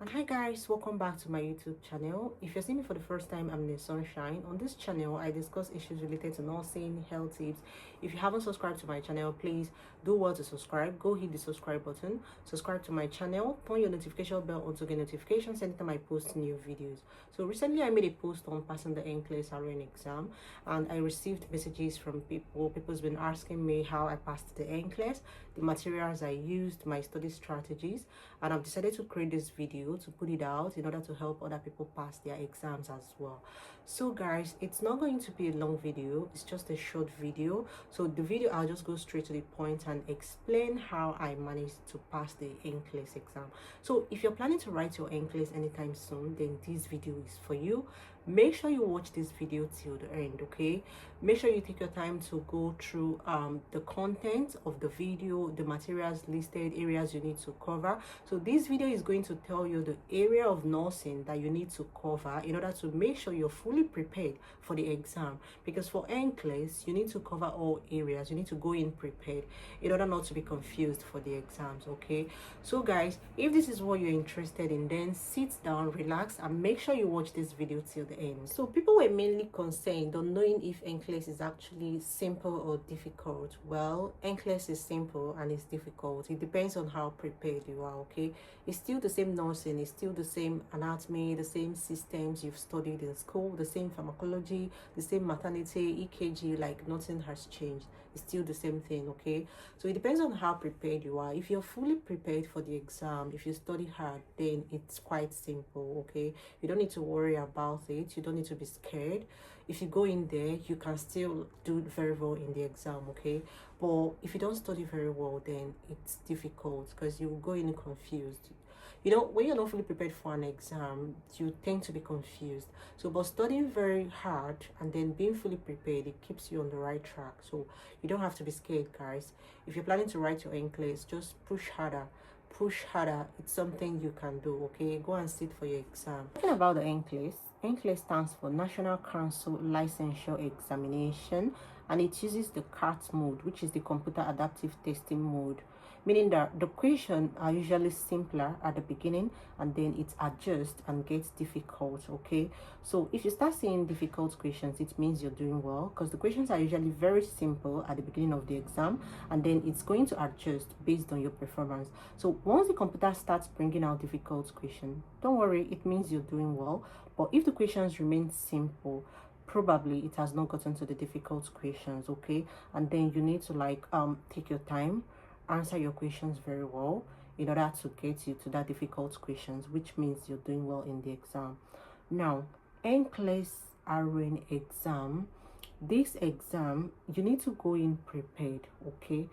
And hi guys, welcome back to my YouTube channel. If you're seeing me for the first time, I'm Nurse Sunshine. On this channel I discuss issues related to nursing, health tips. If you haven't subscribed to my channel, please do well to subscribe. Go hit the subscribe button, subscribe to my channel, turn your notification bell on to get notifications anytime I post new videos. So recently I made a post on passing the NCLEX-RN exam, and I received messages from people's been asking me how I passed the NCLEX, the materials I used, my study strategies, and I've decided to create this video to put it out in order to help other people pass their exams as well. So guys, it's not going to be a long video, it's just a short video. So the video, I'll just go straight to the point and explain how I managed to pass the NCLEX exam. So if you're planning to write your NCLEX anytime soon, then this video is for you. Make sure you watch this video till the end, okay? Make sure you take your time to go through the content of the video, the materials listed, areas you need to cover. So this video is going to tell you the area of nursing that you need to cover in order to make sure you're fully prepared for the exam, because for NCLEX you need to cover all areas. You need to go in prepared in order not to be confused for the exams, okay? So guys, if this is what you're interested in, then sit down, relax, and make sure you watch this video till the end. So people were mainly concerned on knowing if NCLEX is actually simple or difficult. Well, NCLEX is simple and it's difficult. It depends on how prepared you are, okay? It's still the same nursing, it's still the same anatomy, the same systems you've studied in school, the same pharmacology, the same maternity, EKG, like nothing has changed. It's still the same thing, okay? So it depends on how prepared you are. If you're fully prepared for the exam, if you study hard, then it's quite simple, okay? You don't need to worry about it. You don't need to be scared. If you go in there, you can still do very well in the exam, okay? But if you don't study very well, then it's difficult because you will go in confused. You know, when you're not fully prepared for an exam, you tend to be confused. So, but studying very hard and then being fully prepared, it keeps you on the right track. So you don't have to be scared, guys. If you're planning to write your NCLEX, just push harder. Push harder. It's something you can do, okay? Go and sit for your exam. Talking about the NCLEX, NCLEX stands for National Council Licensure Examination, and it uses the CAT mode, which is the Computer Adaptive Testing mode, meaning that the questions are usually simpler at the beginning and then it adjusts and gets difficult, okay? So if you start seeing difficult questions, it means you're doing well, because the questions are usually very simple at the beginning of the exam and then it's going to adjust based on your performance. So once the computer starts bringing out difficult questions, don't worry, it means you're doing well. But if the questions remain simple, probably it has not gotten to the difficult questions, okay? And then you need to take your time, answer your questions very well in order to get you to that difficult questions, which means you're doing well in the exam. Now, NCLEX-RN exam, this exam, you need to go in prepared, okay?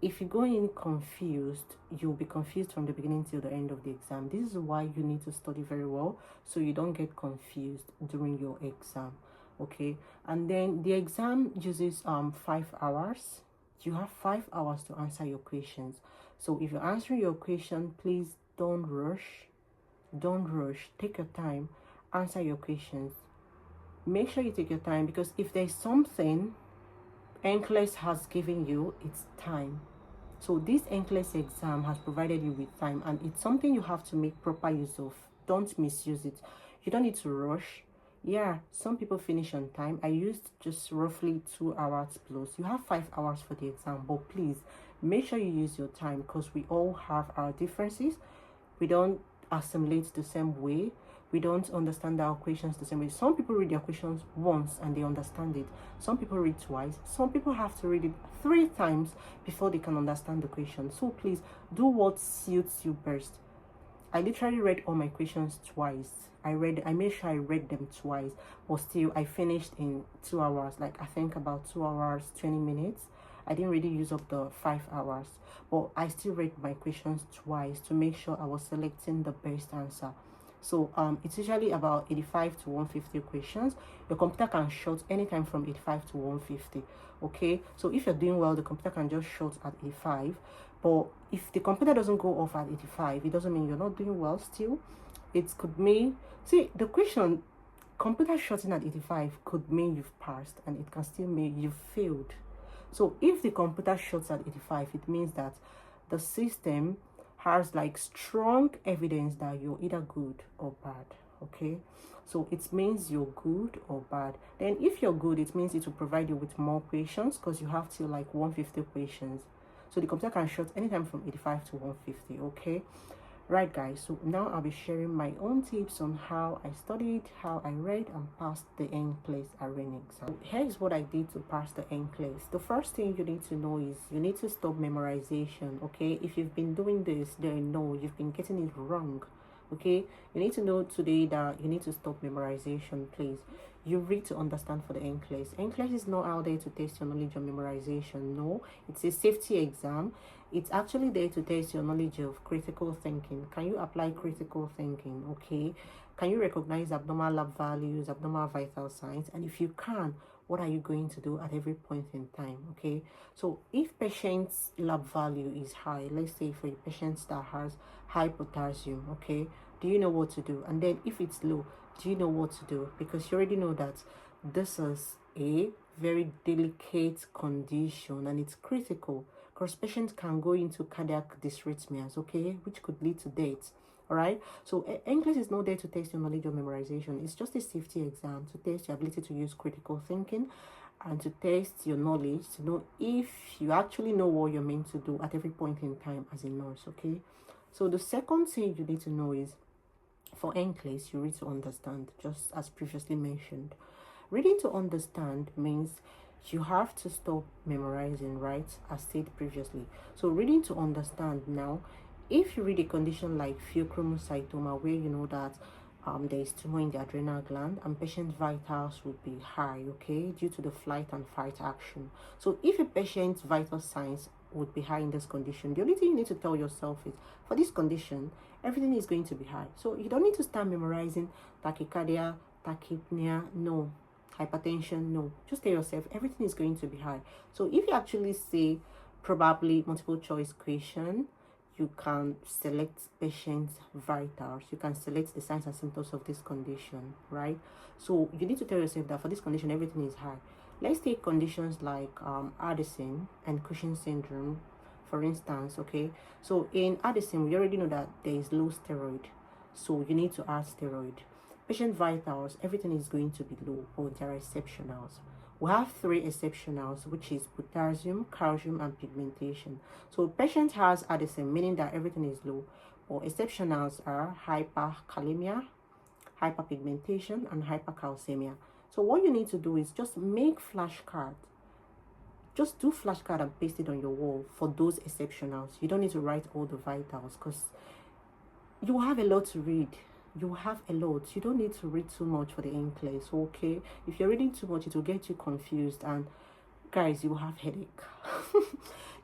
If you go in confused, you'll be confused from the beginning till the end of the exam. This is why you need to study very well so you don't get confused during your exam, okay? And then the exam uses 5 hours. You have 5 hours to answer your questions. So if you're answering your question, please don't rush. Don't rush. Take your time. Answer your questions. Make sure you take your time, because if there's something NCLEX has given you, it's time. So this NCLEX exam has provided you with time, and it's something you have to make proper use of. Don't misuse it. You don't need to rush. Yeah, some people finish on time. I used just roughly 2 hours plus. You have 5 hours for the exam, but please make sure you use your time, because we all have our differences. We don't assimilate the same way. We don't understand our questions the same way. Some people read their questions once and they understand it. Some people read twice. Some people have to read it 3 times before they can understand the question. So please do what suits you best. I literally read all my questions twice. I made sure I read them twice, but still I finished in 2 hours. I think about 2 hours 20 minutes. I didn't really use up the 5 hours, but I still read my questions twice to make sure I was selecting the best answer. So it's usually about 85 to 150 questions. Your computer can short anytime from 85 to 150, okay? So if you're doing well, the computer can just short at 85. But if the computer doesn't go off at 85, it doesn't mean you're not doing well still. It could mean, see, the question, computer shorting at 85 could mean you've passed, and it can still mean you've failed. So if the computer shorts at 85, it means that the system has like strong evidence that you're either good or bad. Okay, so it means you're good or bad. Then if you're good, it means it will provide you with more questions, because you have till like 150 questions. So the computer can short anytime from 85 to 150. Okay, right guys, so now I'll be sharing my own tips on how I studied, how I read and passed the NCLEX-RN exam. So here's what I did to pass the NCLEX. The first thing you need to know is you need to stop memorization. Okay, if you've been doing this, then no, you've been getting it wrong. Okay, you need to know today that you need to stop memorization. Please, you read to understand for the NCLEX. NCLEX is not out there to test your knowledge on memorization. No, it's a safety exam. It's actually there to test your knowledge of critical thinking. Can you apply critical thinking? Okay, can you recognize abnormal lab values, abnormal vital signs? And if you can, what are you going to do at every point in time? Okay, so if patient's lab value is high, let's say for a patient that has high potassium, okay, do you know what to do? And then if it's low, do you know what to do? Because you already know that this is a very delicate condition and it's critical, because patients can go into cardiac dysrhythmias, okay, which could lead to death. All right, so NCLEX is not there to test your knowledge of memorization. It's just a safety exam to test your ability to use critical thinking and to test your knowledge, to know if you actually know what you're meant to do at every point in time as a nurse. Okay, so the second thing you need to know is, for NCLEX, you need to understand, just as previously mentioned. Reading to understand means you have to stop memorizing, right, as stated previously. So reading to understand now, if you read a condition like pheochromocytoma, where you know that there is tumor in the adrenal gland and patient vitals would be high, okay, due to the flight and fight action. So if a patient's vital signs would be high in this condition, the only thing you need to tell yourself is, for this condition, everything is going to be high. So you don't need to start memorizing tachycardia, tachypnea, no. Hypertension, no. Just tell yourself everything is going to be high. So if you actually say probably multiple choice question, you can select patient vitals, you can select the signs and symptoms of this condition, right? So you need to tell yourself that for this condition everything is high. Let's take conditions like Addison and Cushing syndrome, for instance. Okay, so in Addison we already know that there is low steroid, so you need to add steroid. Patient vitals, everything is going to be low, but there are exceptionals. We have 3 exceptionals, which is potassium, calcium, and pigmentation. So patient has Addison, meaning that everything is low, or exceptionals are hyperkalemia, hyperpigmentation, and hypercalcemia. So what you need to do is just make flashcards. Just do flashcard and paste it on your wall for those exceptionals. You don't need to write all the vitals, because you have a lot to read. You have a lot. You don't need to read too much for the NCLEX. Okay, if you're reading too much, it will get you confused, and guys, you will have headache.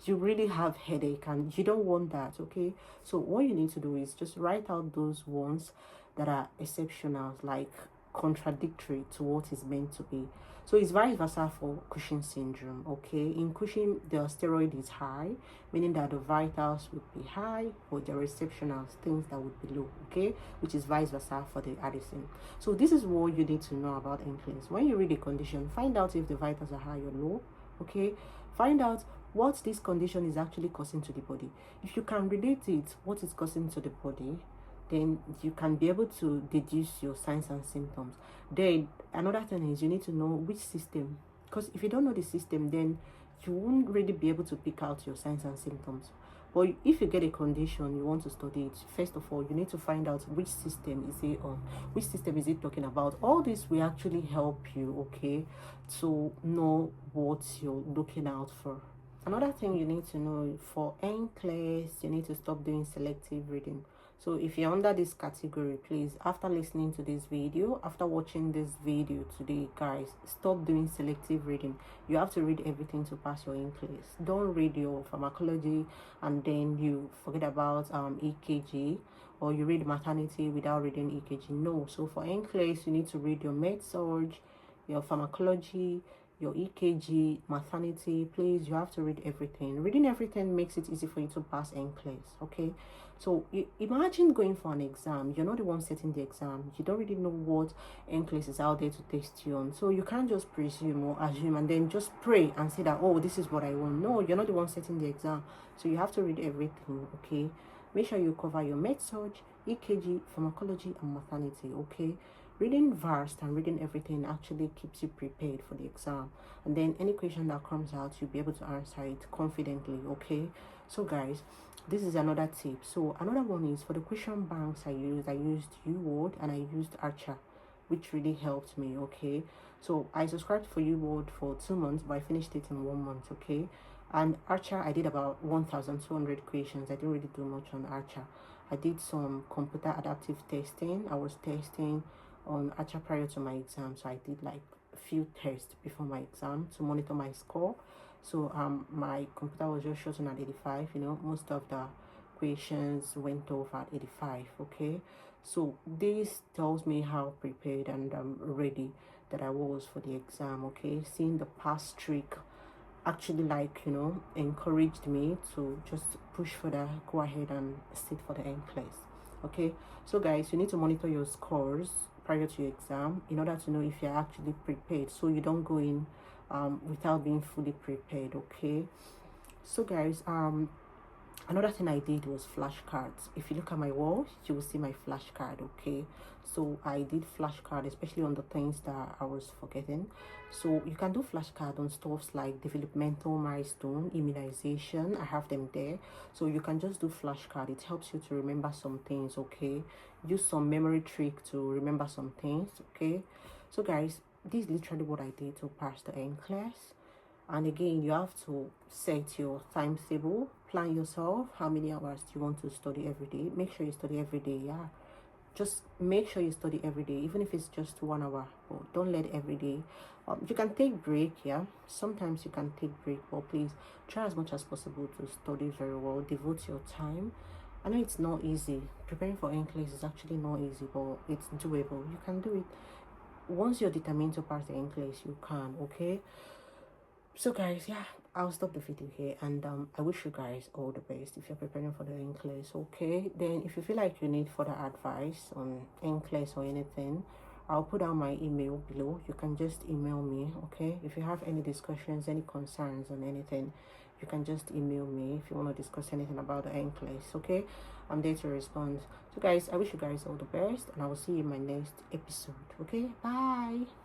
You really have headache, and you don't want that. Okay, so what you need to do is just write out those ones that are exceptional, like contradictory to what is meant to be. So it's vice versa for Cushing syndrome. Okay, in Cushing the steroid is high, meaning that the vitals would be high, but the exceptional things that would be low. Okay, which is vice versa for the Addison. So this is what you need to know about NCLEX. When you read a condition, find out if the vitals are high or low. Okay, find out what this condition is actually causing to the body. If you can relate it, what is causing to the body, then you can be able to deduce your signs and symptoms. Then another thing is you need to know which system, because if you don't know the system, then you won't really be able to pick out your signs and symptoms. But if you get a condition, you want to study it, first of all you need to find out which system is it on, which system is it talking about. All this will actually help you, okay, to know what you're looking out for. Another thing you need to know, for NCLEX, you need to stop doing selective reading. So if you're under this category, please, after listening to this video, after watching this video today, guys, stop doing selective reading. You have to read everything to pass your NCLEX. Don't read your pharmacology and then you forget about EKG, or you read maternity without reading EKG. No. So for NCLEX, you need to read your med-surg, your pharmacology, your EKG, maternity. Please, you have to read everything. Reading everything makes it easy for you to pass NCLEX. Okay, so imagine going for an exam. You're not the one setting the exam. You don't really know what NCLEX is out there to test you on, so you can't just presume or assume and then just pray and say that, oh, this is what I want. No, you're not the one setting the exam, so you have to read everything. Okay, Make sure you cover your med-surg, EKG, pharmacology, and maternity. Okay, reading vast and reading everything actually keeps you prepared for the exam, and then any question that comes out, you'll be able to answer it confidently. Okay, so guys, this is another tip. So another one is for the question banks I used UWORLD and I used Archer, which really helped me. Okay, so I subscribed for UWORLD for 2 months, but I finished it in 1 month. Okay, and Archer I did about 1,200 questions. I didn't really do much on Archer. I did some computer adaptive testing. I was testing on Archer prior to my exam, so I did like a few tests before my exam to monitor my score. So my computer was just showing at 85. You know, most of the questions went off at 85. Okay, so this tells me how prepared and ready that I was for the exam. Okay, seeing the pass streak actually, like, you know, encouraged me to just push further, go ahead and sit for the NCLEX. Okay, so guys, you need to monitor your scores prior to your exam in order to know if you're actually prepared, so you don't go in without being fully prepared. Okay, so guys, another thing I did was flashcards. If you look at my wall, you will see my flashcard. Okay, so I did flashcard, especially on the things that I was forgetting. So you can do flashcard on stuffs like developmental milestone, immunization. I have them there, so you can just do flashcard. It helps you to remember some things. Okay, use some memory trick to remember some things. Okay, so guys, this is literally what I did to pass the NCLEX. And again, you have to set your timetable, plan yourself how many hours you want to study every day. Make sure you study every day. Yeah, just make sure you study every day, even if it's just 1 hour. But don't let every day. You can take break. Yeah, sometimes you can take break, but please try as much as possible to study very well. Devote your time. I know it's not easy. Preparing for NCLEX is actually not easy, but it's doable. You can do it. Once you're determined to pass the NCLEX, you can. Okay, so guys, yeah, I'll stop the video here, and I wish you guys all the best if you're preparing for the NCLEX. Okay, then if you feel like you need further advice on NCLEX or anything, I'll put down my email below. You can just email me. Okay, if you have any discussions, any concerns on anything, you can just email me if you want to discuss anything about the NCLEX. Okay, I'm there to respond. So guys, I wish you guys all the best, and I will see you in my next episode. Okay, bye.